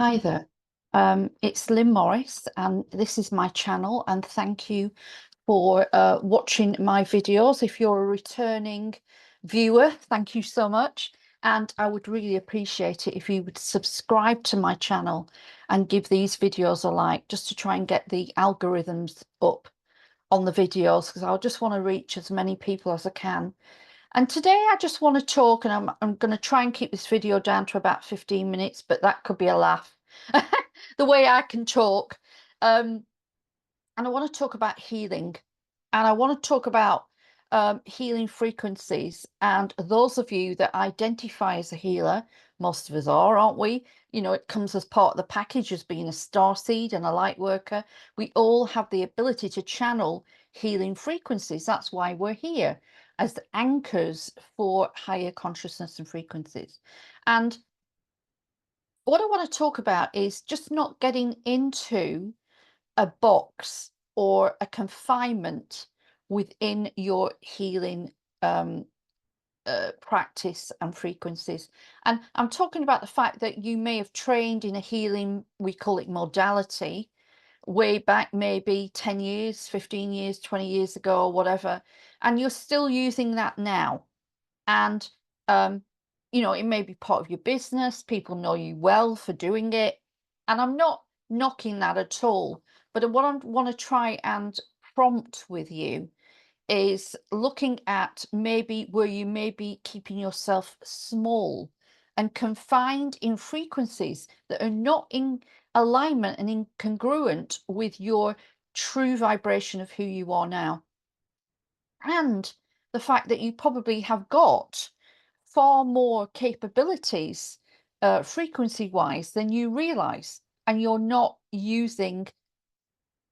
Hi there. It's Lynn Morris, and this is my channel. And thank you for watching my videos. If you're a returning viewer, thank you so much. And I would really appreciate it if you would subscribe to my channel and give these videos a like, just to try and get the algorithms up on the videos, because I just want to reach as many people as I can. And today I just want to talk, and I'm going to try and keep this video down to about 15 minutes, but that could be a laugh, the way I can talk. And I want to talk about healing, and I want to talk about healing frequencies. And those of you that identify as a healer, most of us are, aren't we? You know, it comes as part of the package as being a star seed and a light worker. We all have the ability to channel healing frequencies. That's why we're here, as the anchors for higher consciousness and frequencies. And what I want to talk about is just not getting into a box or a confinement within your healing um, practice and frequencies. And I'm talking about the fact that you may have trained in a healing, we call it modality, way back maybe 10 years, 15 years, 20 years ago, or whatever, and you're still using that now. And, you know, it may be part of your business. People know you well for doing it. And I'm not knocking that at all. But what I want to try and prompt with you is looking at maybe where you may be keeping yourself small and confined in frequencies that are not in alignment and incongruent with your true vibration of who you are now. And the fact that you probably have got far more capabilities, frequency wise, than you realize, and you're not using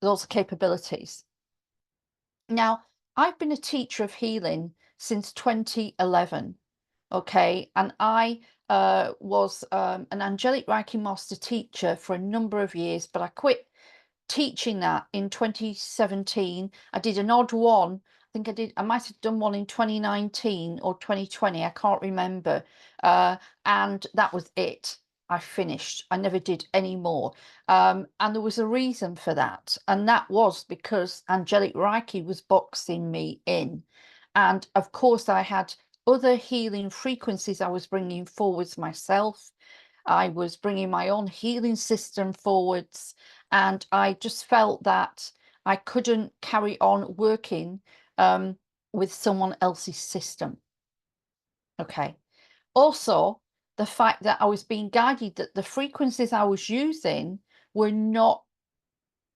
those capabilities. Now, I've been a teacher of healing since 2011. Okay, and I was an angelic Reiki master teacher for a number of years, but I quit teaching that in 2017. I did an odd one. I might have done one in 2019 or 2020. I can't remember. And that was it. I finished. I never did any more. And there was a reason for that. And that was because angelic Reiki was boxing me in. And of course, I had other healing frequencies I was bringing forwards myself. I was bringing my own healing system forwards, and I just felt that I couldn't carry on working with someone else's system. Okay. Also, the fact that I was being guided that the frequencies I was using were not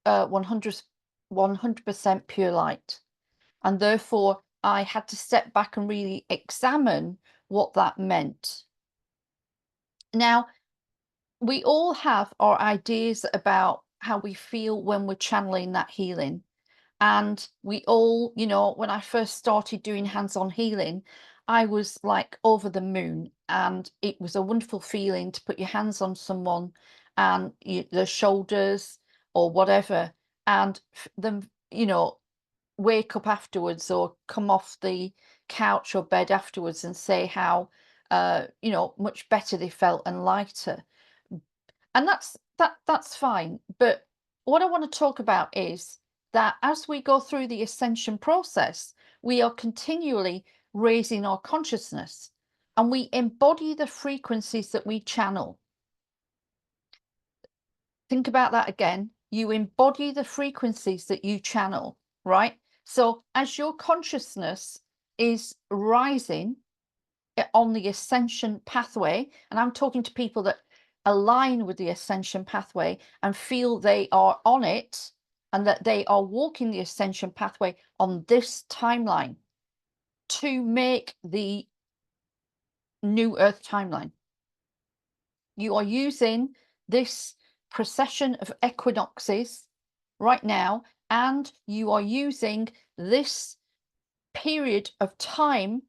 100% pure light. And therefore, I had to step back and really examine what that meant. Now, we all have our ideas about how we feel when we're channeling that healing. And we all, you know, when I first started doing hands-on healing, I was like over the moon. And it was a wonderful feeling to put your hands on someone and their shoulders or whatever, and them, you know, wake up afterwards or come off the couch or bed afterwards and say how, you know, much better they felt and lighter. And that's fine, but what I want to talk about is that as we go through the ascension process, we are continually raising our consciousness, and we embody the frequencies that we channel. Think about that again. You embody the frequencies that you channel, right? So as your consciousness is rising on the ascension pathway, and I'm talking to people that align with the ascension pathway and feel they are on it, and that they are walking the ascension pathway on this timeline to make the new earth timeline. You are using this procession of equinoxes right now, and you are using this period of time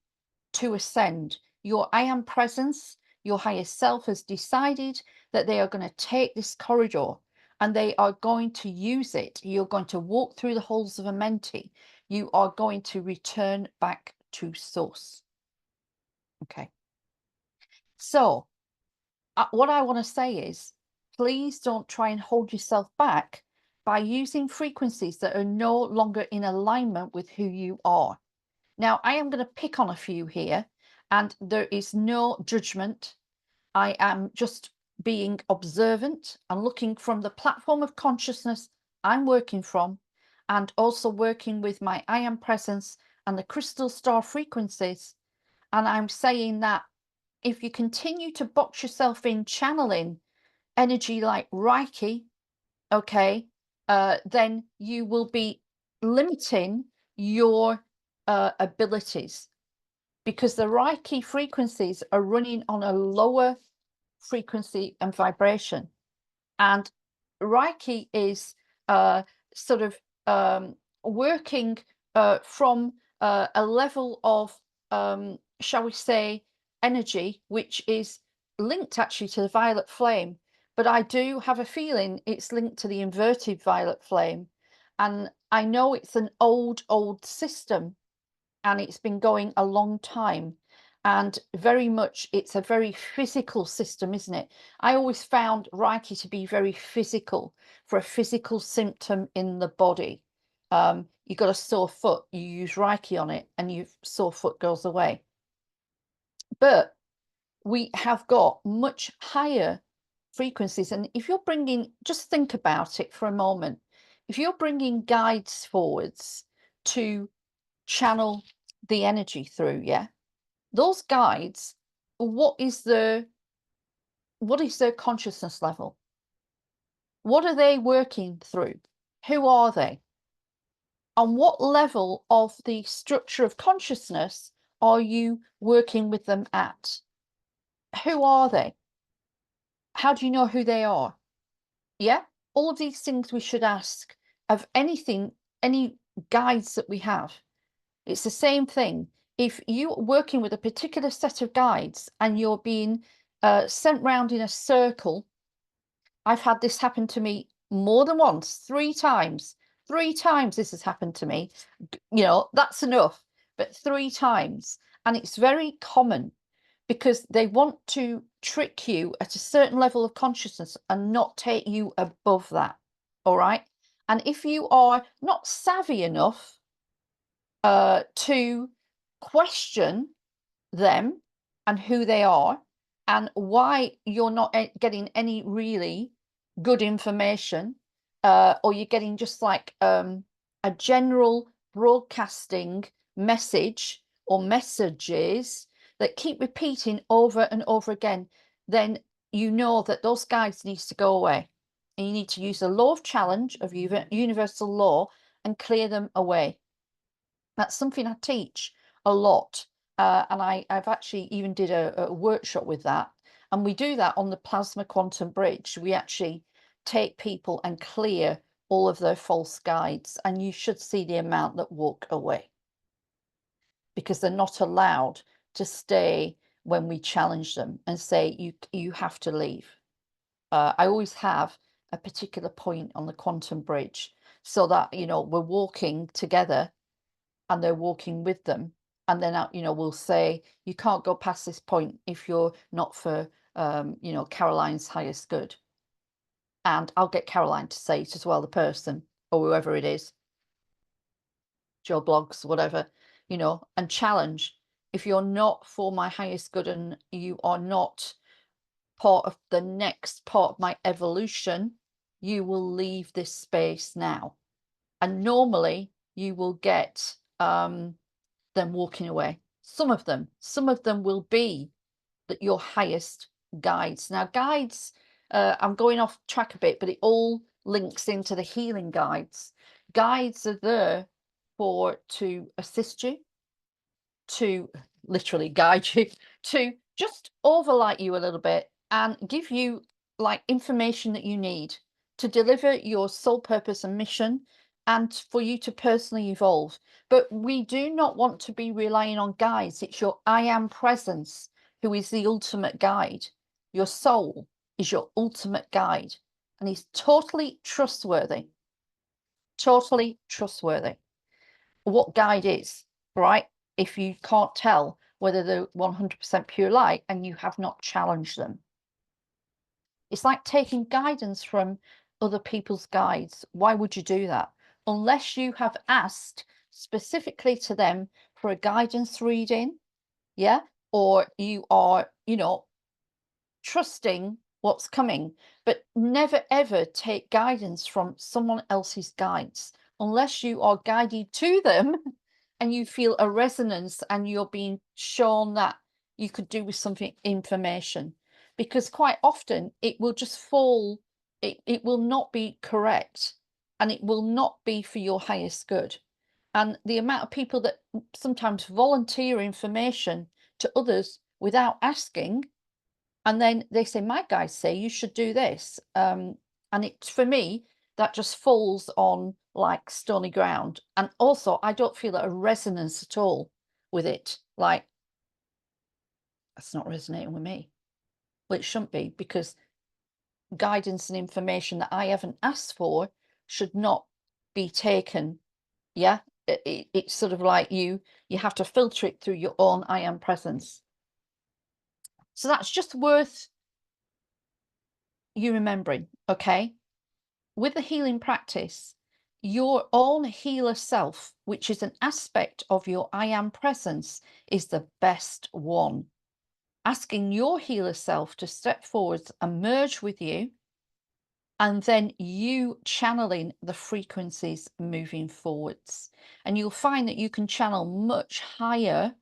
to ascend. Your I am presence, your higher self has decided that they are going to take this corridor and they are going to use it. You're going to walk through the halls of Amenti. You are going to return back to source. Okay. So, what I want to say is, please don't try and hold yourself back by using frequencies that are no longer in alignment with who you are. Now, I am going to pick on a few here, and there is no judgment. I am just being observant and looking from the platform of consciousness I'm working from, and also working with my I am presence and the crystal star frequencies. And I'm saying that if you continue to box yourself in channeling energy like Reiki, okay, then you will be limiting your abilities, because the Reiki frequencies are running on a lower frequency and vibration. And Reiki is sort of working from a level of, shall we say, energy, which is linked actually to the violet flame. But I do have a feeling it's linked to the inverted violet flame. And I know it's an old system, and it's been going a long time. And very much, it's a very physical system, isn't it? I always found Reiki to be very physical, for a physical symptom in the body. You got a sore foot, you use Reiki on it, and your sore foot goes away. But we have got much higher frequencies. And if you're bringing, just think about it for a moment. If you're bringing guides forwards to channel the energy through, yeah, those guides, what is their consciousness level? What are they working through? Who are they? On what level of the structure of consciousness are you working with them at? Who are they? How do you know who they are? Yeah, all of these things we should ask of anything, any guides that we have. It's the same thing. If you're working with a particular set of guides and you're being sent round in a circle, I've had this happen to me more than once, 3 times. 3 times this has happened to me. You know, that's enough, but 3 times. And it's very common, because they want to trick you at a certain level of consciousness and not take you above that. All right. And if you are not savvy enough to question them and who they are, and why you're not getting any really good information, or you're getting just like a general broadcasting message or messages that keep repeating over and over again, then you know that those guides needs to go away, and you need to use the law of challenge of universal law and clear them away. That's something I teach a lot. And I've actually even did a workshop with that. And we do that on the plasma quantum bridge. We actually take people and clear all of their false guides. And you should see the amount that walk away, because they're not allowed to stay when we challenge them and say, you have to leave. I always have a particular point on the quantum bridge, so that, you know, we're walking together and they're walking with them. And then, you know, we'll say, you can't go past this point if you're not for, you know, Caroline's highest good. And I'll get Caroline to say it as well, the person, or whoever it is, Joe Blogs, whatever, you know, and challenge. If you're not for my highest good and you are not part of the next part of my evolution, you will leave this space now. And normally you will get them walking away. Some of them will be that your highest guides. Now, guides, I'm going off track a bit, but it all links into the healing guides. Guides are there to assist you, to literally guide you, to just overlight you a little bit and give you like information that you need to deliver your soul purpose and mission, and for you to personally evolve. But we do not want to be relying on guides. It's your I am presence who is the ultimate guide. Your soul is your ultimate guide, and he's totally trustworthy. Totally trustworthy. What guide is, right? If you can't tell whether they're 100% pure light and you have not challenged them. It's like taking guidance from other people's guides. Why would you do that? Unless you have asked specifically to them for a guidance reading, yeah, or you are, trusting what's coming, but never ever take guidance from someone else's guides unless you are guided to them and you feel a resonance and you're being shown that you could do with something information. Because quite often it will just fall, it will not be correct and it will not be for your highest good. And the amount of people that sometimes volunteer information to others without asking, and then they say, my guys say you should do this. And it, for me, that just falls on like stony ground. And also, I don't feel a resonance at all with it. Like, that's not resonating with me. Well, it shouldn't be, because guidance and information that I haven't asked for should not be taken. Yeah. It's sort of like you have to filter it through your own I am presence. So that's just worth you remembering. Okay. With the healing practice, your own healer self, which is an aspect of your I am presence, is the best one. Asking your healer self to step forward and merge with you, and then you channeling the frequencies moving forwards. And you'll find that you can channel much higher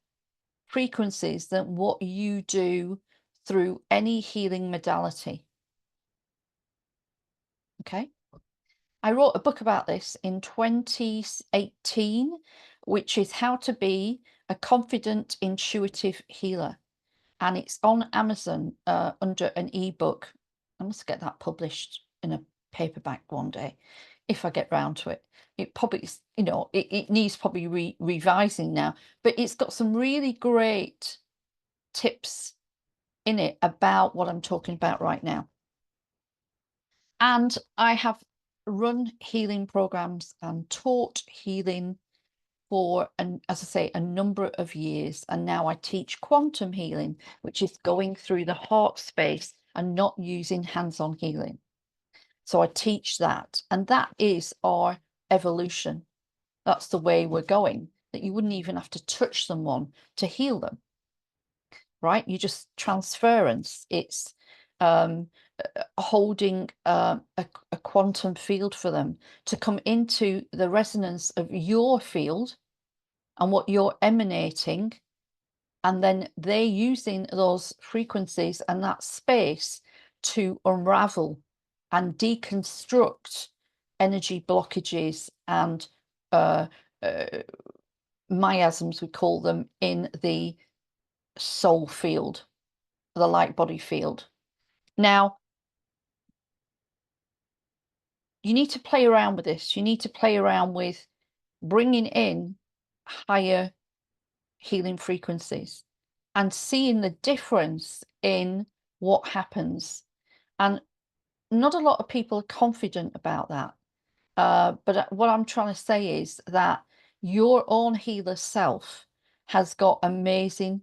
frequencies than what you do through any healing modality. Okay. I wrote a book about this in 2018, which is How to Be a Confident Intuitive Healer. And it's on Amazon under an ebook. I must get that published in a paperback one day, if I get round to it. It probably, it needs probably revising now, but it's got some really great tips in it about what I'm talking about right now. And I have run healing programs and taught healing for, and as I say, a number of years. And now I teach quantum healing, which is going through the heart space and not using hands-on healing. So I teach that, and that is our evolution. That's the way we're going, that you wouldn't even have to touch someone to heal them, right? You just transference. It's holding a quantum field for them to come into the resonance of your field and what you're emanating, and then they're using those frequencies and that space to unravel and deconstruct energy blockages and miasms, we call them, in the soul field, the light body field. Now, you need to play around with this. You need to play around with bringing in higher healing frequencies and seeing the difference in what happens. And not a lot of people are confident about that. But what I'm trying to say is that your own healer self has got amazing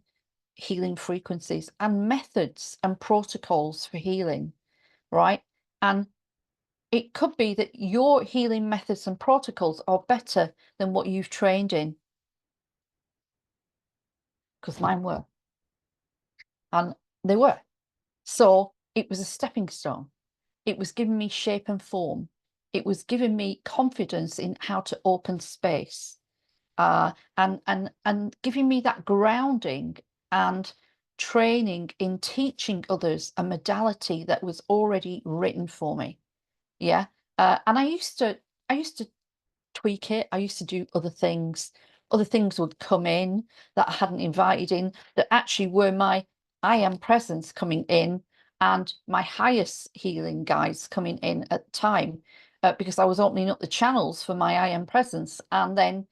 healing frequencies and methods and protocols for healing, right? And it could be that your healing methods and protocols are better than what you've trained in, because mine were, and they were. So it was a stepping stone. It was giving me shape and form. It was giving me confidence in how to open space, and giving me that grounding and training in teaching others a modality that was already written for me. Yeah. And I used to tweak it. I used to do other things. Other things would come in that I hadn't invited in, that actually were my I am presence coming in and my highest healing guides coming in at the time, because I was opening up the channels for my I am presence, and then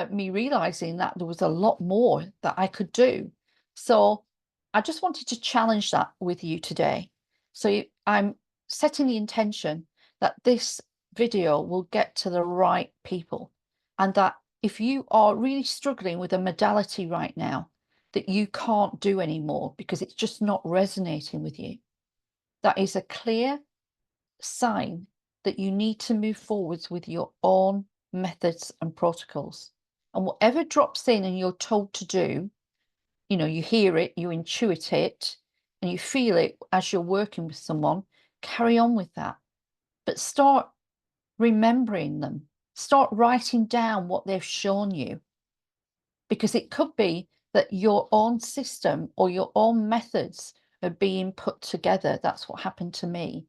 me realizing that there was a lot more that I could do. So I just wanted to challenge that with you today. So I'm setting the intention that this video will get to the right people, and that if you are really struggling with a modality right now that you can't do anymore because it's just not resonating with you, that is a clear sign that you need to move forwards with your own methods and protocols. And whatever drops in and you're told to do, you know, you hear it, you intuit it, and you feel it as you're working with someone, carry on with that. But start remembering them. Start writing down what they've shown you. Because it could be that your own system or your own methods are being put together. That's what happened to me.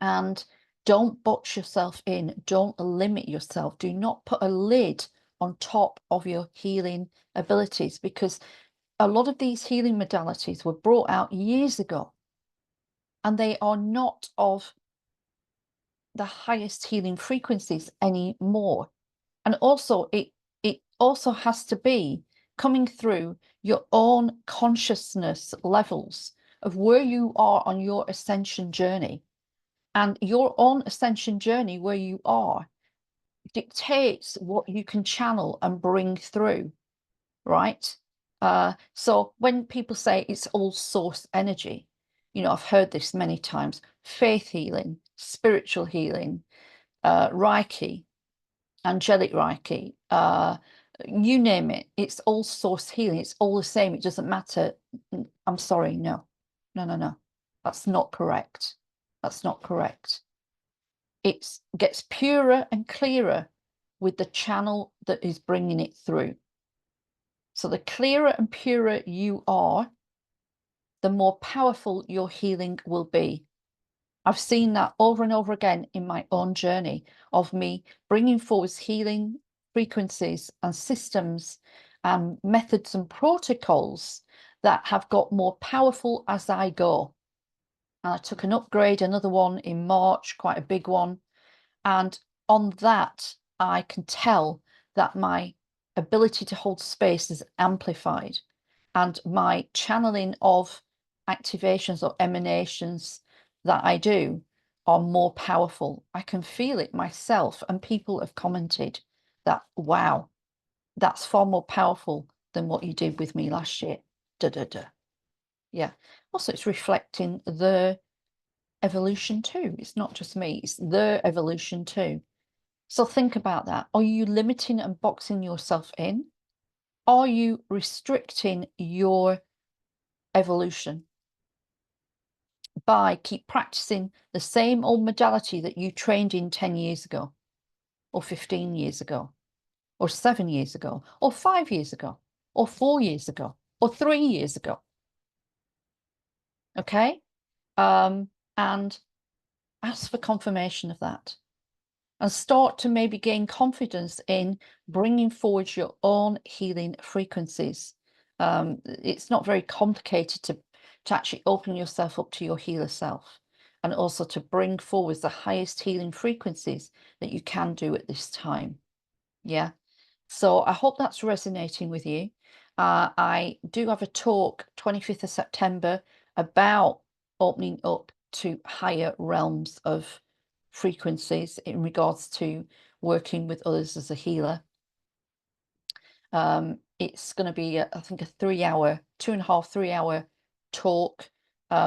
And don't box yourself in. Don't limit yourself. Do not put a lid on top of your healing abilities, because a lot of these healing modalities were brought out years ago and they are not of the highest healing frequencies anymore. And also it also has to be coming through your own consciousness levels of where you are on your ascension journey. And your own ascension journey, where you are, dictates what you can channel and bring through, right? So when people say it's all source energy, you know, I've heard this many times: faith healing, spiritual healing, Reiki, angelic Reiki, you name it, it's all source healing. It's all the same. It doesn't matter. I'm sorry, no. That's not correct. That's not correct. It gets purer and clearer with the channel that is bringing it through. So the clearer and purer you are, the more powerful your healing will be. I've seen that over and over again in my own journey of me bringing forward healing frequencies and systems and methods and protocols that have got more powerful as I go. And I took an upgrade, another one in March, quite a big one. And on that, I can tell that my ability to hold space is amplified, and my channeling of activations or emanations that I do are more powerful. I can feel it myself, and people have commented that, wow, that's far more powerful than what you did with me last year. Da, da, da. Yeah. Also, it's reflecting the evolution too. It's not just me, it's their evolution too. So think about that. Are you limiting and boxing yourself in? Are you restricting your evolution by keep practicing the same old modality that you trained in 10 years ago, or 15 years ago, or 7 years ago, or 5 years ago, or 4 years ago, or 3 years ago? Okay. And ask for confirmation of that, and start to maybe gain confidence in bringing forward your own healing frequencies. It's not very complicated to actually open yourself up to your healer self, and also to bring forward the highest healing frequencies that you can do at this time. Yeah. So I hope that's resonating with you. I do have a talk 25th of September about opening up to higher realms of frequencies in regards to working with others as a healer. It's going to be, I think, a 3-hour, 2.5, 3-hour talk.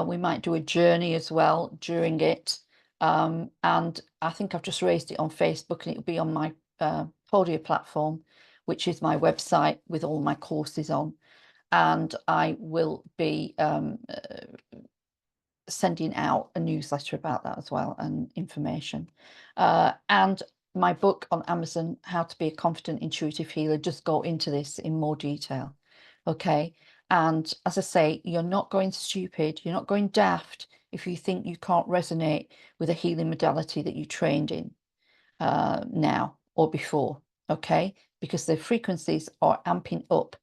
We might do a journey as well during it. And I think I've just raised it on Facebook, and it'll be on my Podia platform, which is my website with all my courses on. And I will be sending out a newsletter about that as well, and information. And my book on Amazon, How to Be a Confident Intuitive Healer, just go into this in more detail. Okay. And as I say, you're not going stupid, you're not going daft if you think you can't resonate with a healing modality that you trained in now or before. Okay. Because the frequencies are amping up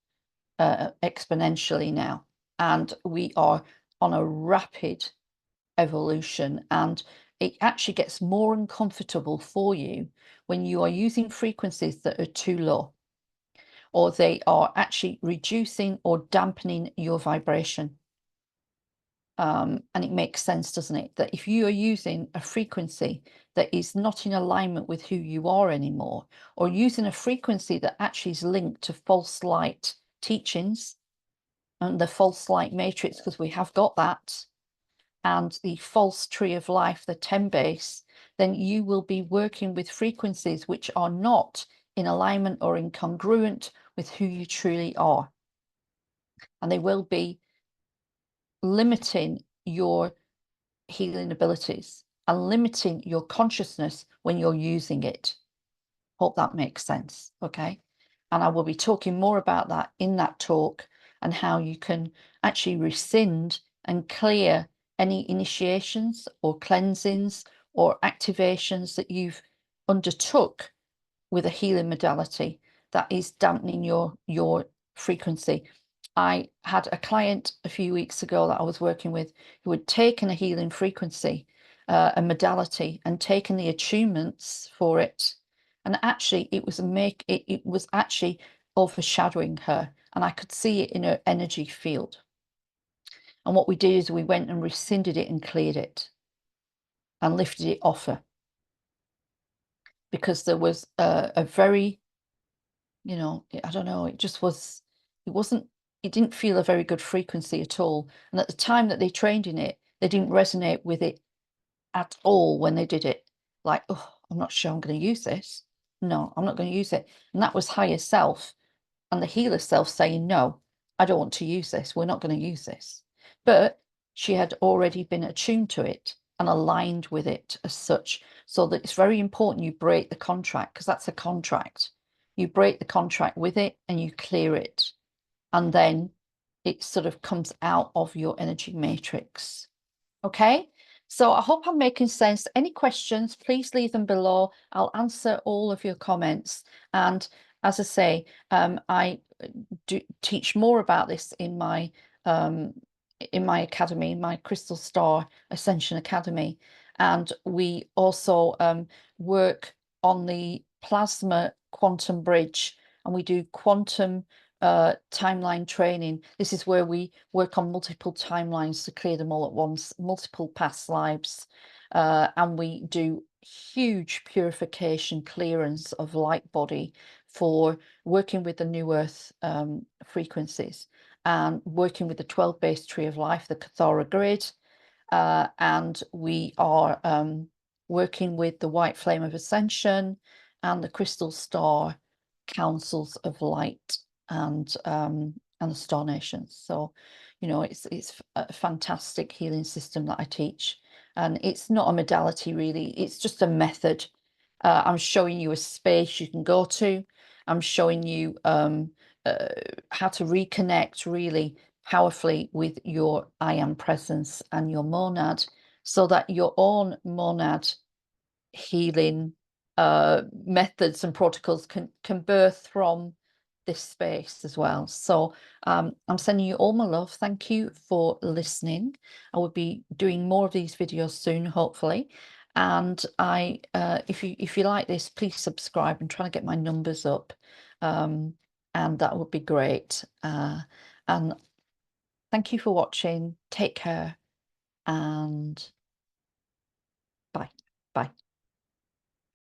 exponentially now, and we are on a rapid evolution, and it actually gets more uncomfortable for you when you are using frequencies that are too low, or they are actually reducing or dampening your vibration. And it makes sense, doesn't it, that if you are using a frequency that is not in alignment with who you are anymore, or using a frequency that actually is linked to false light teachings and the false light matrix, because we have got that, and the false tree of life, the 10 base, then you will be working with frequencies which are not in alignment or incongruent with who you truly are. And they will be limiting your healing abilities and limiting your consciousness when you're using it. Hope that makes sense. Okay. And I will be talking more about that in that talk, and how you can actually rescind and clear any initiations or cleansings or activations that you've undertook with a healing modality that is dampening your frequency. I had a client a few weeks ago that I was working with who had taken a healing frequency, a modality, and taken the attunements for it, and actually it was actually overshadowing her, and I could see it in her energy field. And what we did is we went and rescinded it and cleared it and lifted it off her, because there was a very, I don't know, it didn't feel a very good frequency at all. And at the time that they trained in it, they didn't resonate with it at all when they did it. Like, oh, I'm not sure I'm going to use this. No, I'm not going to use it. And that was higher self and the healer self saying, no, I don't want to use this. We're not going to use this. But she had already been attuned to it and aligned with it as such. So that it's very important you break the contract, because that's a contract. You break the contract with it and you clear it. And then it sort of comes out of your energy matrix. Okay, so I hope I'm making sense. Any questions, please leave them below. I'll answer all of your comments. And as I say, I do teach more about this in my academy, my Crystal Star Ascension Academy. And we also work on the plasma quantum bridge, and we do quantum timeline training. This is where we work on multiple timelines to clear them all at once, multiple past lives, and we do huge purification clearance of light body for working with the new earth frequencies, and working with the 12 base tree of life, the Cathara grid, and we are working with the white flame of ascension and the crystal star councils of light, and the star nations. So it's a fantastic healing system that I teach, and it's not a modality really, it's just a method. I'm showing you a space you can go to. I'm showing you how to reconnect really powerfully with your I am presence and your monad, so that your own monad healing methods and protocols can birth from this space as well. So I'm sending you all my love. Thank you for listening. I will be doing more of these videos soon, hopefully. And if you like this, please subscribe. I'm trying to get my numbers up, and that would be great. And thank you for watching. Take care, and bye. Bye.